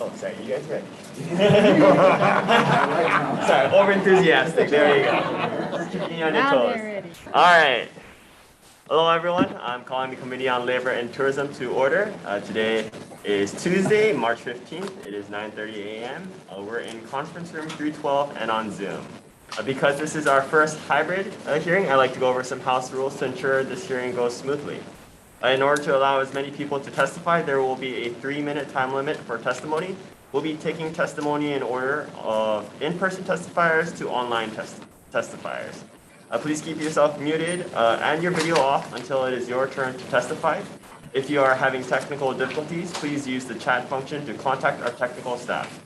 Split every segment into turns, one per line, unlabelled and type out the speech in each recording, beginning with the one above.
Oh, sorry, you guys ready? Sorry, over enthusiastic. There you go. Keeping you on your toes. All right. Hello, everyone. I'm calling the Committee on Labor and Tourism to order. Today is Tuesday, March 15th. It is 9:30 a.m. We're in conference room 312 and on Zoom. Because this is our first hybrid hearing, I'd like to go over some House rules to ensure this hearing goes smoothly. In order to allow as many people to testify, there will be a 3-minute time limit for testimony. We'll be taking testimony in order of in-person testifiers to online testifiers. Please keep yourself muted and your video off until it is your turn to testify. If you are having technical difficulties, please use the chat function to contact our technical staff.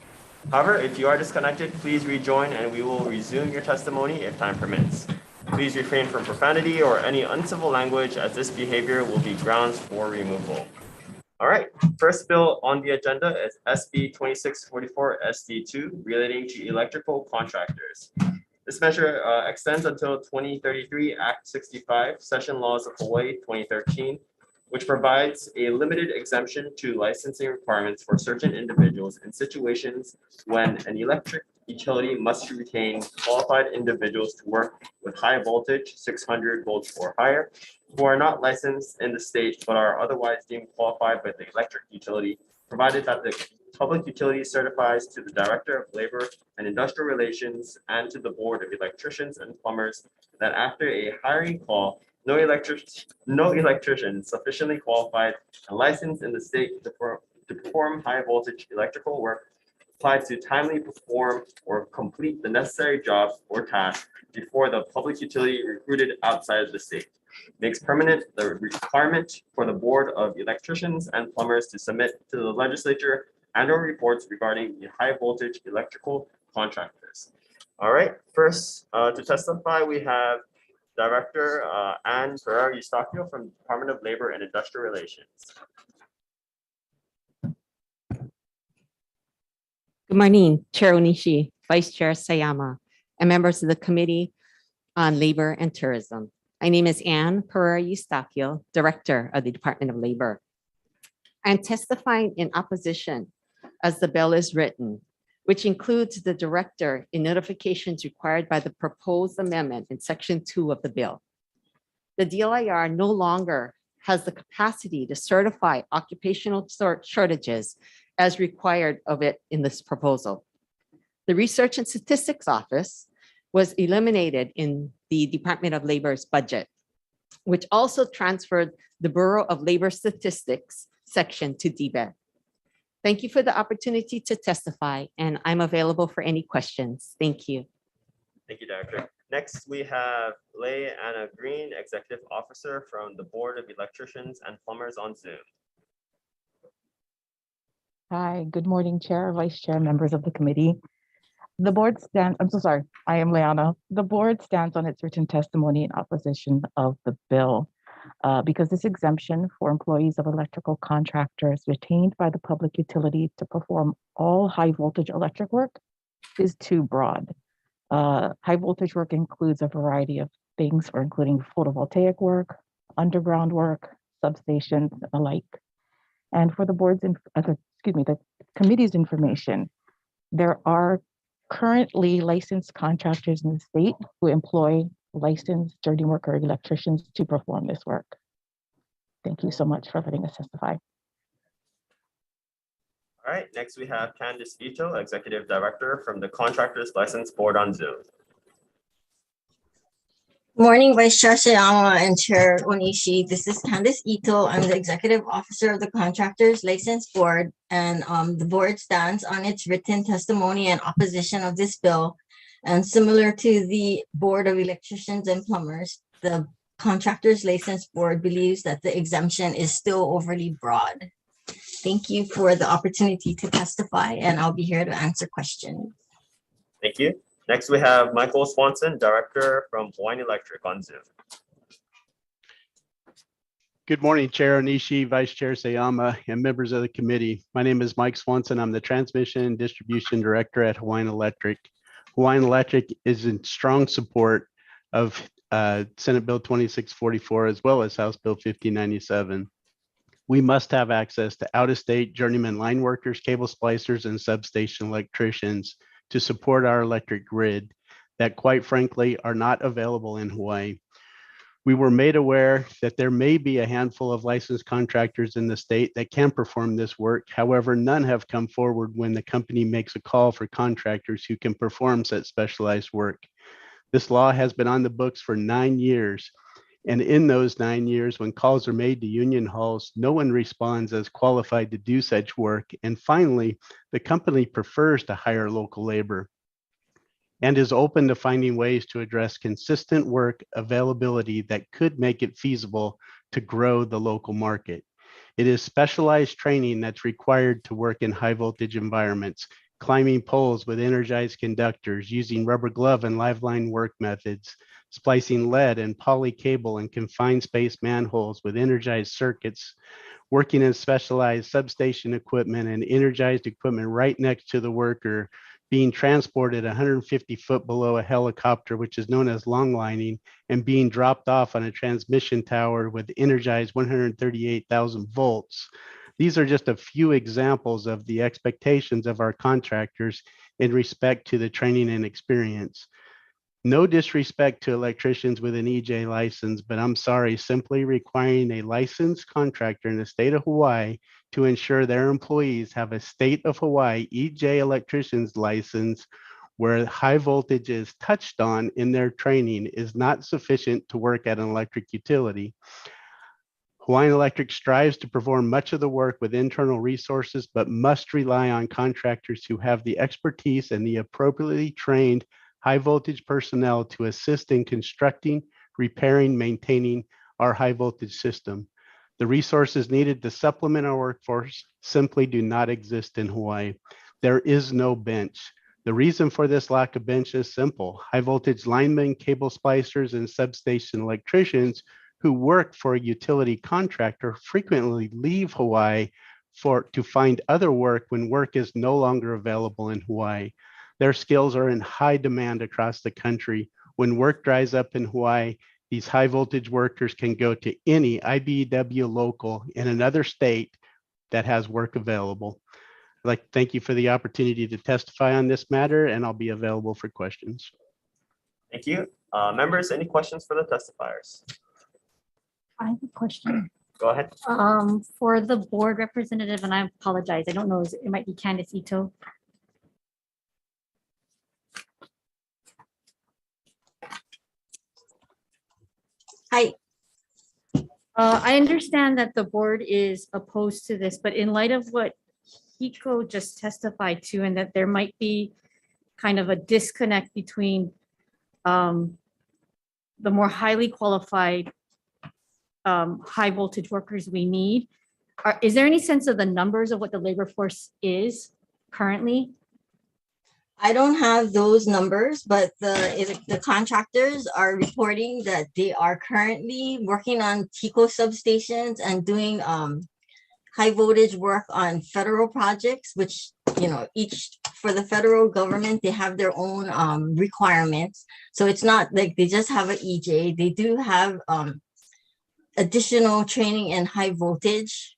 However, if you are disconnected, please rejoin and we will resume your testimony if time permits. Please refrain from profanity or any uncivil language, as this behavior will be grounds for removal. All right, first bill on the agenda is SB 2644 SD2 relating to electrical contractors. This measure extends until 2033 Act 65, Session Laws of Hawaii 2013, which provides a limited exemption to licensing requirements for certain individuals in situations when an electric utility must retain qualified individuals to work with high voltage, 600 volts or higher, who are not licensed in the state but are otherwise deemed qualified by the electric utility, provided that the public utility certifies to the Director of Labor and Industrial Relations and to the Board of Electricians and Plumbers that after a hiring call, no electrician sufficiently qualified and licensed in the state to perform high voltage electrical work applied to timely perform or complete the necessary jobs or tasks before the public utility recruited outside of the state. Makes permanent the requirement for the Board of Electricians and Plumbers to submit to the legislature and/or reports regarding the high voltage electrical contractors. All right, first to testify, we have Director Ann Pereira-Eustachio from the Department of Labor and Industrial Relations.
Good morning, Chair Onishi, Vice Chair Sayama, and members of the Committee on Labor and Tourism. My name is Ann Pereira-Eustachio, Director of the Department of Labor. I'm testifying in opposition as the bill is written, which includes the director in notifications required by the proposed amendment in Section 2 of the bill. The DLIR no longer has the capacity to certify occupational shortages as required of it in this proposal. The Research and Statistics Office was eliminated in the Department of Labor's budget, which also transferred the Bureau of Labor Statistics section to DBED. Thank you for the opportunity to testify, and I'm available for any questions. Thank you.
Thank you, Director. Next, we have Leigh Anna Green, Executive Officer from the Board of Electricians and Plumbers on Zoom.
Hi, good morning, Chair, Vice Chair, members of the committee. The board stands, I'm so sorry, I am Leanna. The board stands on its written testimony in opposition of the bill because this exemption for employees of electrical contractors retained by the public utility to perform all high voltage electric work is too broad. High voltage work includes a variety of things, including photovoltaic work, underground work, substations, and the like. And for the the committee's information, there are currently licensed contractors in the state who employ licensed dirty worker electricians to perform this work. Thank you so much for letting us testify.
All right, next we have Candice Ito, Executive Director from the Contractors License Board on Zoom.
Morning, Vice Chair Sayama and Chair Onishi. This is Candice Ito. I'm the Executive Officer of the Contractors License Board, and the board stands on its written testimony in opposition of this bill. And similar to the Board of Electricians and Plumbers, the Contractors License Board believes that the exemption is still overly broad. Thank you for the opportunity to testify, and I'll be here to answer questions.
Thank you. Next, we have Michael Swanson, Director from Hawai'i Electric on Zoom.
Good morning, Chair Onishi, Vice Chair Sayama, and members of the committee. My name is Mike Swanson. I'm the Transmission and Distribution Director at Hawai'i Electric. Hawai'i Electric is in strong support of Senate Bill 2644 as well as House Bill 1597. We must have access to out-of-state journeyman line workers, cable splicers, and substation electricians to support our electric grid that, quite frankly, are not available in Hawaii. We were made aware that there may be a handful of licensed contractors in the state that can perform this work. However, none have come forward when the company makes a call for contractors who can perform such specialized work. This law has been on the books for 9 years. And in those 9 years, when calls are made to union halls, no one responds as qualified to do such work. And finally, the company prefers to hire local labor and is open to finding ways to address consistent work availability that could make it feasible to grow the local market. It is specialized training that's required to work in high voltage environments, climbing poles with energized conductors, using rubber glove and live line work methods, splicing lead and poly cable in confined space manholes with energized circuits, working in specialized substation equipment and energized equipment right next to the worker, being transported 150 foot below a helicopter, which is known as long lining, and being dropped off on a transmission tower with energized 138,000 volts. These are just a few examples of the expectations of our contractors in respect to the training and experience. No disrespect to electricians with an EJ license, but I'm sorry, simply requiring a licensed contractor in the state of Hawaii to ensure their employees have a state of Hawaii EJ electrician's license where high voltage is touched on in their training is not sufficient to work at an electric utility. Hawaiian Electric strives to perform much of the work with internal resources, but must rely on contractors who have the expertise and the appropriately trained high voltage personnel to assist in constructing, repairing, maintaining our high voltage system. The resources needed to supplement our workforce simply do not exist in Hawaii. There is no bench. The reason for this lack of bench is simple. High voltage linemen, cable splicers, and substation electricians who work for a utility contractor frequently leave Hawaii to find other work when work is no longer available in Hawaii. Their skills are in high demand across the country. When work dries up in Hawaii, these high voltage workers can go to any IBEW local in another state that has work available. I'd like to thank you for the opportunity to testify on this matter, and I'll be available for questions.
Thank you. Members, any questions for the testifiers?
I have a question.
Go ahead.
For the board representative, and I apologize, I don't know, it might be Candice Ito.
Hi.
I understand that the board is opposed to this, but in light of what Hiko just testified to, and that there might be kind of a disconnect between the more highly qualified high voltage workers we need. Is there any sense of the numbers of what the labor force is currently?
I don't have those numbers, but the contractors are reporting that they are currently working on TECO substations and doing high voltage work on federal projects, which, you know, each for the federal government, they have their own requirements. So it's not like they just have an EJ. They do have additional training in high voltage.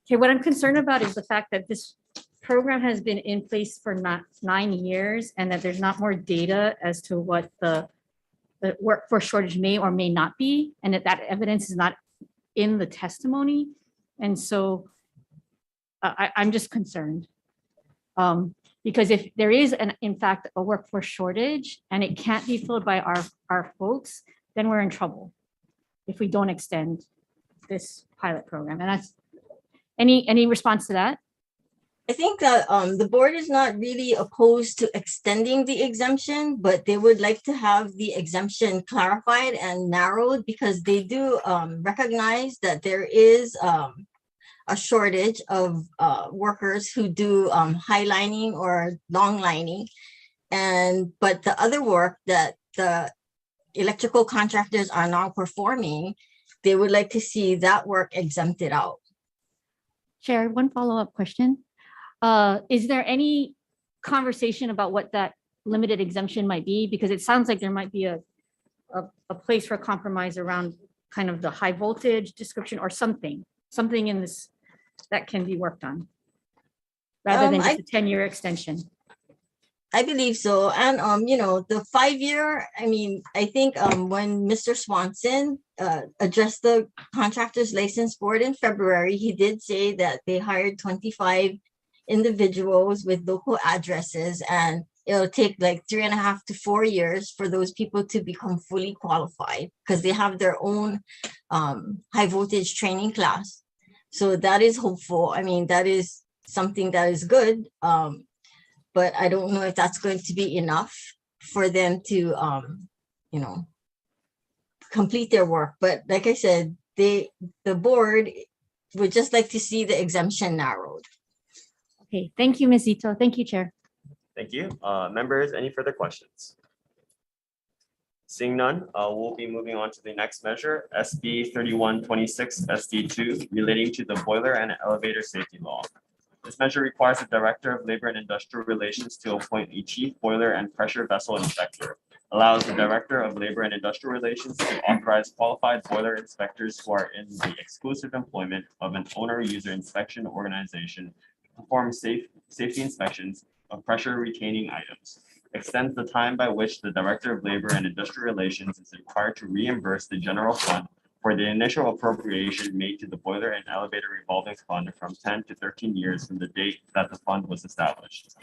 Okay, what I'm concerned about is the fact that this program has been in place for 9 years and that there's not more data as to what the workforce shortage may or may not be, and that evidence is not in the testimony. And so I'm just concerned. Because if there is, in fact, a workforce shortage and it can't be filled by our folks, then we're in trouble if we don't extend this pilot program. And that's any response to that?
I think that the board is not really opposed to extending the exemption, but they would like to have the exemption clarified and narrowed because they do recognize that there is a shortage of workers who do high lining or long lining. But the other work that the electrical contractors are now performing, they would like to see that work exempted out.
Chair, one follow-up question. Is there any conversation about what that limited exemption might be? Because it sounds like there might be a place for compromise around kind of the high voltage description or something in this that can be worked on rather than just a 10-year extension.
I believe so. And you know, the 5-year, I mean, I think when Mr. Swanson addressed the contractors license board in February, he did say that they hired 25 individuals with local addresses, and it'll take like 3.5 to 4 years for those people to become fully qualified because they have their own high voltage training class. So that is hopeful. I mean, that is something that is good. But I don't know if that's going to be enough for them to, you know, complete their work. But like I said, the board would just like to see the exemption narrowed.
Okay, thank you, Ms. Ito. Thank you, Chair.
Thank you. Members, any further questions? Seeing none, we'll be moving on to the next measure, SB 3126 SD2, relating to the boiler and elevator safety law. This measure requires the Director of Labor and Industrial Relations to appoint a Chief Boiler and Pressure Vessel Inspector, allows the Director of Labor and Industrial Relations to authorize qualified boiler inspectors who are in the exclusive employment of an owner-user inspection organization to perform safety inspections of pressure retaining items, extends the time by which the Director of Labor and Industrial Relations is required to reimburse the general fund for the initial appropriation made to the boiler and elevator revolving fund from 10 to 13 years from the date that the fund was established.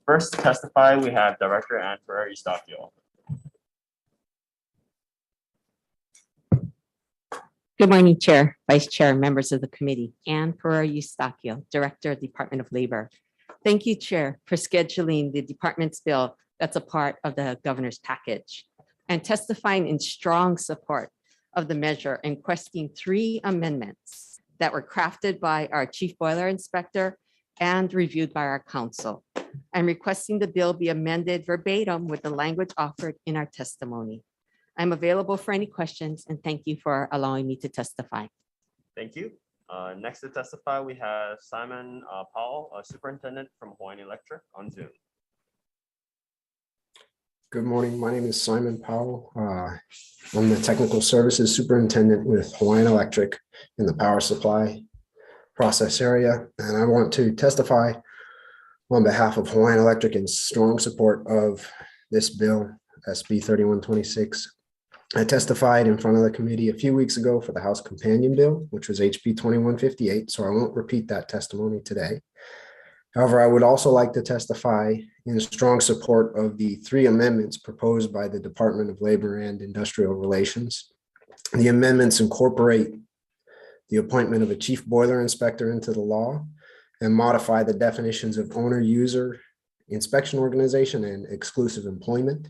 First to testify, we have Director Ann Ferrer-Eustaquio.
Good morning, Chair, Vice Chair, members of the committee. Ann Ferrer-Eustaquio, Director, Department of Labor. Thank you, Chair, for scheduling the department's bill that's a part of the governor's package and testifying in strong support of the measure and requesting 3 amendments that were crafted by our Chief Boiler Inspector and reviewed by our council. I'm requesting the bill be amended verbatim with the language offered in our testimony. I'm available for any questions and thank you for allowing me to testify.
Thank you. Next to testify, we have Simon Powell, Superintendent from Hawai'i Electric on Zoom.
Good morning. My name is Simon Powell. I'm the Technical Services Superintendent with Hawai'i Electric in the power supply process area, and I want to testify on behalf of Hawai'i Electric in strong support of this bill, SB 3126. I testified in front of the committee a few weeks ago for the House Companion Bill, which was HB 2158, so I won't repeat that testimony today. However, I would also like to testify in strong support of the 3 amendments proposed by the Department of Labor and Industrial Relations. The amendments incorporate the appointment of a chief boiler inspector into the law and modify the definitions of owner-user inspection organization and exclusive employment.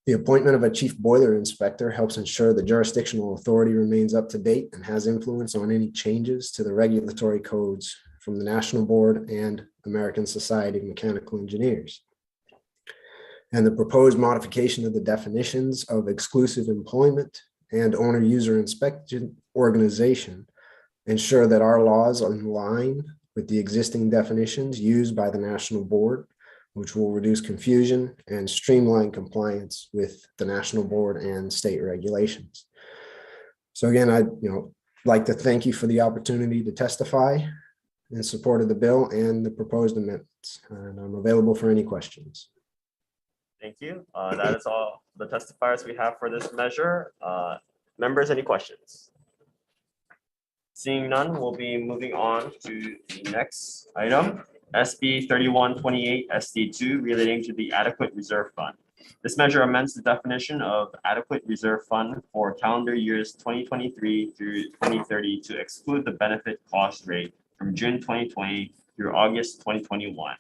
The appointment of a chief boiler inspector helps ensure the jurisdictional authority remains up to date and has influence on any changes to the regulatory codes from the National Board and American Society of Mechanical Engineers. And the proposed modification of the definitions of exclusive employment and owner-user inspection organization ensure that our laws align with the existing definitions used by the National Board, which will reduce confusion and streamline compliance with the National Board and state regulations. So again, I'd like to thank you for the opportunity to testify in support of the bill and the proposed amendments. And I'm available for any questions.
Thank you. That is all the testifiers we have for this measure. Members, any questions? Seeing none, we'll be moving on to the next item, SB 3128 SD2, relating to the Adequate Reserve Fund. This measure amends the definition of Adequate Reserve Fund for calendar years 2023 through 2030 to exclude the benefit cost rate from June 2020 through August 2021.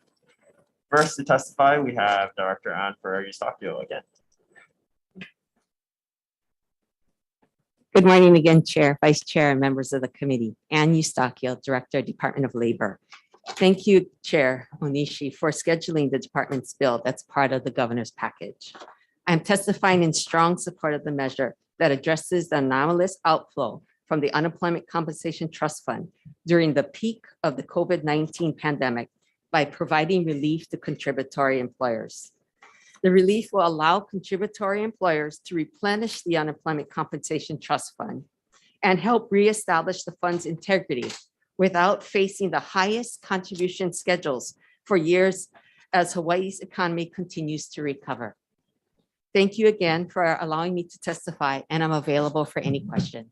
First to testify, we have Director Ann Ferrer-Eustaquio again.
Good morning again, Chair, Vice Chair, and members of the committee. Ann Eustaquio, Director, Department of Labor. Thank you, Chair Onishi, for scheduling the department's bill that's part of the governor's package. I'm testifying in strong support of the measure that addresses the anomalous outflow from the Unemployment Compensation Trust Fund during the peak of the COVID-19 pandemic by providing relief to contributory employers. The relief will allow contributory employers to replenish the unemployment compensation trust fund and help reestablish the fund's integrity without facing the highest contribution schedules for years as Hawaii's economy continues to recover. Thank you again for allowing me to testify, and I'm available for any questions.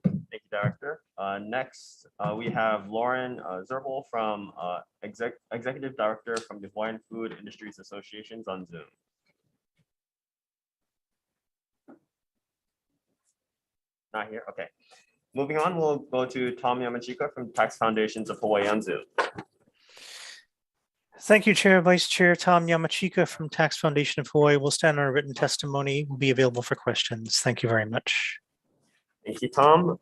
Thank you, Director. Next, we have Lauren Zerbel from Executive Director from the Hawaiian Food Industries Associations on Zoom. Not here, okay. Moving on, we'll go to Tom Yamachika from Tax Foundations of Hawaii on Zoom.
Thank you, Chair. Vice Chair Tom Yamachika from Tax Foundation of Hawaii will stand on our written testimony, will be available for questions. Thank you very much.
Thank you, Tom.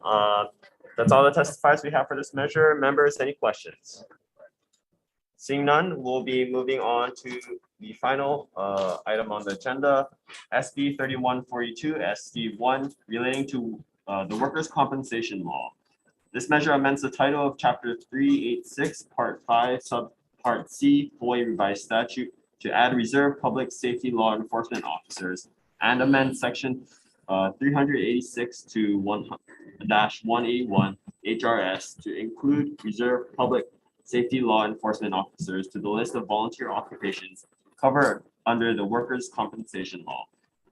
That's all the testifiers we have for this measure. Members, any questions? Seeing none, we'll be moving on to the final item on the agenda, SB 3142, SC1, relating to the workers' compensation law. This measure amends the title of Chapter 386, Part 5, Subpart C, Hawaii Revised Statute to add reserve public safety law enforcement officers and amend Section 386 to 1-181 HRS to include reserve public safety law enforcement officers to the list of volunteer occupations covered under the workers' compensation law.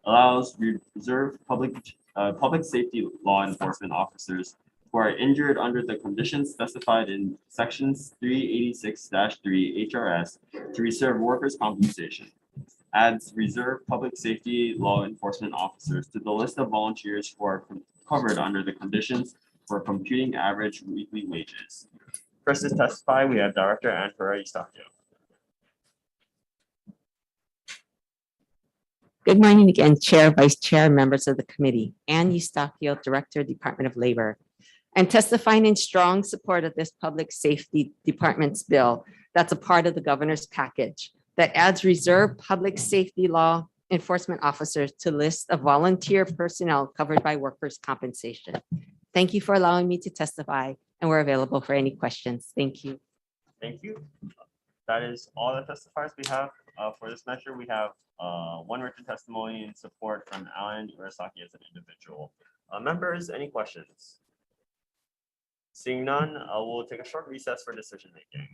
Allows reserve public safety law enforcement officers who are injured under the conditions specified in sections 386-3 HRS to receive workers' compensation. Adds reserve public safety law enforcement officers to the list of volunteers who are covered under the conditions for computing average weekly wages. First to testify, we have Director Ann Pereira-Eustaquio.
Good morning again, Chair, Vice Chair, members of the committee. Ann Eustaquio, Director, Department of Labor. I'm testifying in strong support of this Public Safety Department's bill that's a part of the governor's package that adds reserve public safety law enforcement officers to list of volunteer personnel covered by workers' compensation. Thank you for allowing me to testify, and we're available for any questions. Thank you.
Thank you. That is all the testifiers we have for this measure. We have one written testimony in support from Alan Urasaki as an individual. Members, any questions? Seeing none, we'll take a short recess for decision making.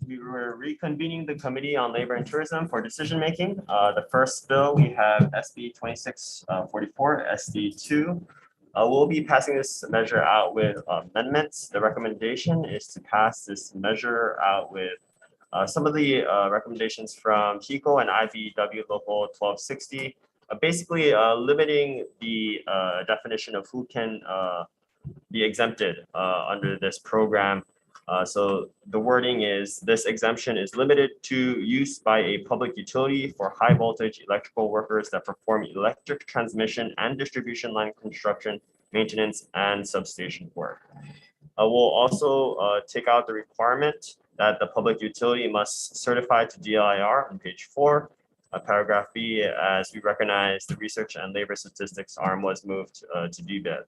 We were reconvening the Committee on Labor and Tourism for decision making. The first bill, we have SB 2644, SD2. We'll be passing this measure out with amendments. The recommendation is to pass this measure out with some of the recommendations from HECO and IBW Local 1260, basically limiting the definition of who can be exempted under this program. So the wording is, this exemption is limited to use by a public utility for high voltage electrical workers that perform electric transmission and distribution line construction, maintenance, and substation work. We'll also take out the requirement that the public utility must certify to DLIR on page 4. Paragraph B, as we recognize the research and labor statistics arm was moved to DBED.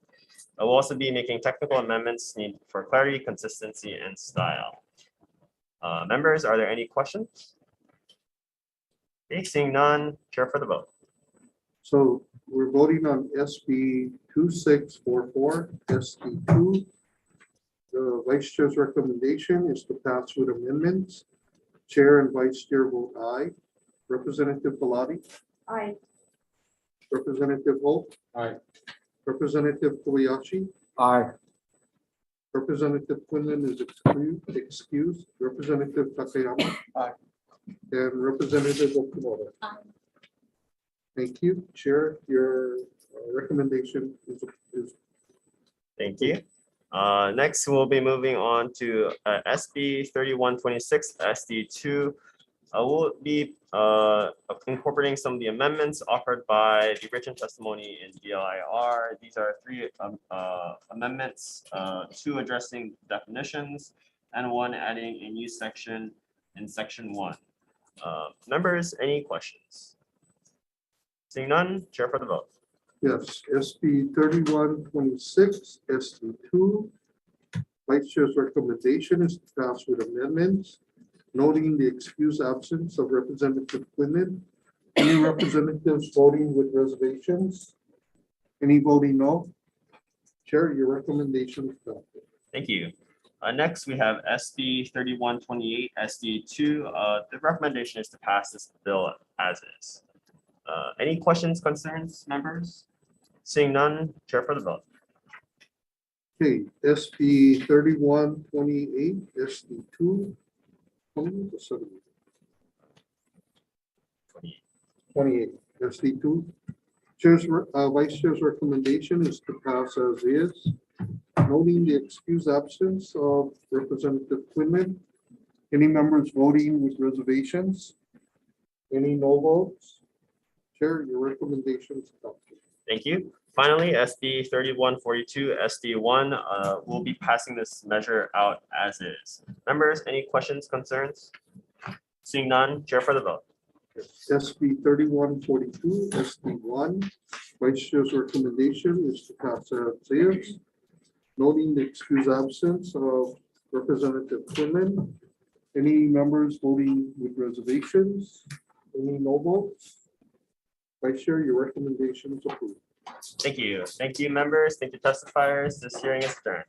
We'll also be making technical amendments needed for clarity, consistency, and style. Members, are there any questions? Okay, seeing none, chair for the vote.
So we're voting on SB 2644, SD2. The Vice Chair's recommendation is to pass with amendments. Chair and Vice Chair vote aye. Representative Bellotti.
Aye.
Representative Holt.
Aye.
Representative Kobayashi.
Aye.
Representative Quinlan is excused. Representative Takayama.
Aye.
And Representative Okamoto.
Aye.
Thank you, Chair. Your recommendation is.
Thank you. Next, we'll be moving on to SB 3126, SD2. We'll be incorporating some of the amendments offered by the written testimony in DLIR. These are 3 amendments, 2 addressing definitions and 1 adding a new section in section 1. Members, any questions? Seeing none, chair for the vote.
Yes, SB 3126, SD2. Vice Chair's recommendation is to pass with amendments, noting the excused absence of Representative Quinlan. Any representatives voting with reservations? Any voting no? Chair, your recommendation is adopted.
Thank you. Next, we have SB 3128, SD2. The recommendation is to pass this bill as is. Any questions, concerns, members? Seeing none, chair for the vote.
Okay, SB 3128, SD2. 28, SD2. Vice Chair's recommendation is to pass as is, noting the excused absence of Representative Quinlan. Any members voting with reservations? Any no votes? Chair, your recommendation is adopted.
Thank you. Finally, SB 3142, SD1, we'll be passing this measure out as is. Members, any questions, concerns? Seeing none, chair for the vote.
SB 3142, SD1. Vice Chair's recommendation is to pass as is, noting the excused absence of Representative Quinlan. Any members voting with reservations? Any no votes? Vice Chair, your recommendation is approved.
Thank you. Thank you, members. Thank you, testifiers. This hearing is adjourned.